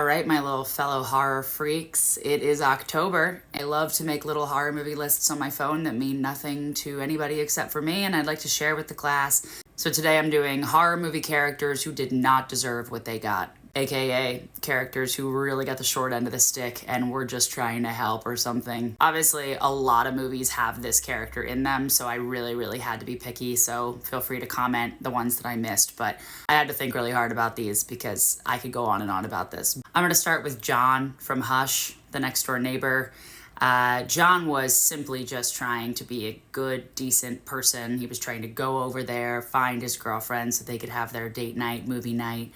right, my little fellow horror freaks. It is October. I love to make little horror movie lists on my phone that mean nothing to anybody except for me, and I'd like to share with the class. So today I'm doing horror movie characters who did not deserve what they got, aka characters who really got the short end of the stick and were just trying to help or something. Obviously, a lot of movies have this character in them, so I really had to be picky, so feel free to comment the ones that I missed, but I had to think really hard about these because I could go on and on about this. I'm going to start with John from Hush, the next door neighbor. John was simply just trying to be a good, decent person. He was trying to go over there, find his girlfriend so they could have their date night, movie night.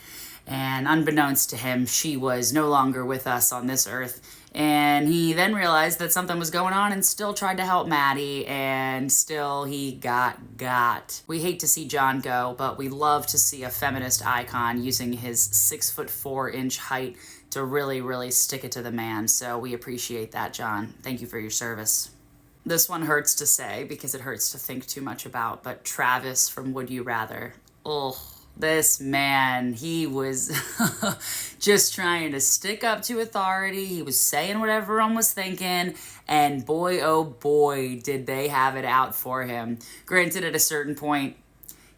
And unbeknownst to him, she was no longer with us on this earth. And he then realized that something was going on and still tried to help Maddie, and still he got. We hate to see John go, but we love to see a feminist icon using his 6'4" height to really stick it to the man. So we appreciate that, John. Thank you for your service. This one hurts to say because it hurts to think too much about, but Travis from Would You Rather. Ugh. This man, he was just trying to stick up to authority. He was saying what everyone was thinking, and boy, oh boy, did they have it out for him. Granted, at a certain point,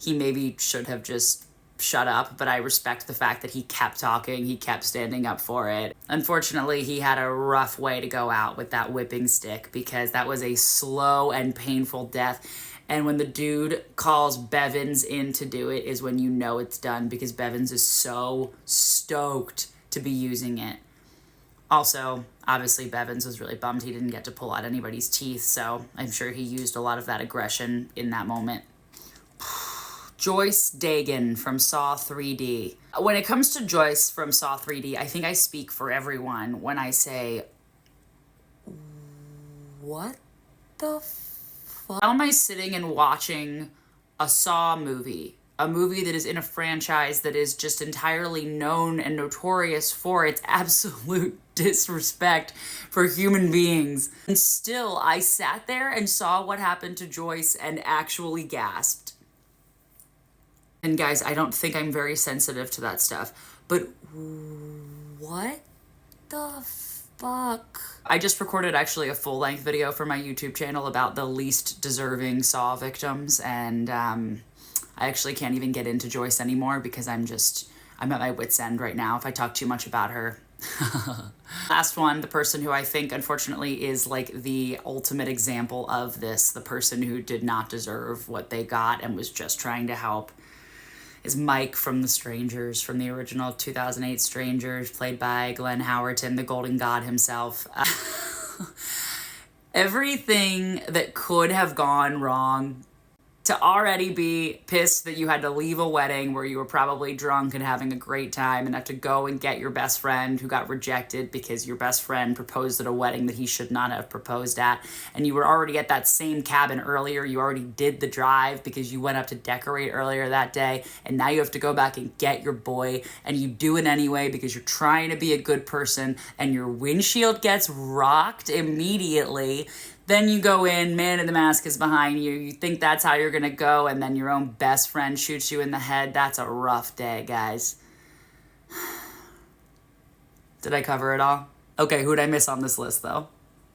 he maybe should have just shut up, but I respect the fact that he kept talking, he kept standing up for it. Unfortunately, he had a rough way to go out with that whipping stick because that was a slow and painful death. And when the dude calls Bevins in to do it is when you know it's done, because Bevins is so stoked to be using it. Also, obviously, Bevins was really bummed he didn't get to pull out anybody's teeth, so I'm sure he used a lot of that aggression in that moment. Joyce Dagan from Saw 3D. When it comes to Joyce from Saw 3D, I think I speak for everyone when I say, what the how am I sitting and watching a Saw movie, a movie that is in a franchise that is just entirely known and notorious for its absolute disrespect for human beings? And still, I sat there and saw what happened to Joyce and actually gasped. And guys, I don't think I'm very sensitive to that stuff, but what the fuck? I just recorded actually a full-length video for my YouTube channel about the least deserving Saw victims, and I actually can't even get into Joyce anymore because I'm at my wit's end right now if I talk too much about her. Last one, the person who I think unfortunately is like the ultimate example of this, the person who did not deserve what they got and was just trying to help, is Mike from The Strangers, from the original 2008 Strangers, played by Glenn Howerton, the Golden God himself. Everything that could have gone wrong, to already be pissed that you had to leave a wedding where you were probably drunk and having a great time and have to go and get your best friend who got rejected because your best friend proposed at a wedding that he should not have proposed at, and you were already at that same cabin earlier. You already did the drive because you went up to decorate earlier that day, and now you have to go back and get your boy, and you do it anyway because you're trying to be a good person, and your windshield gets rocked immediately. Then you go in, Man in the Mask is behind you, you think that's how you're gonna go, and then your own best friend shoots you in the head. That's a rough day, guys. Did I cover it all? Okay, who'd I miss on this list, though?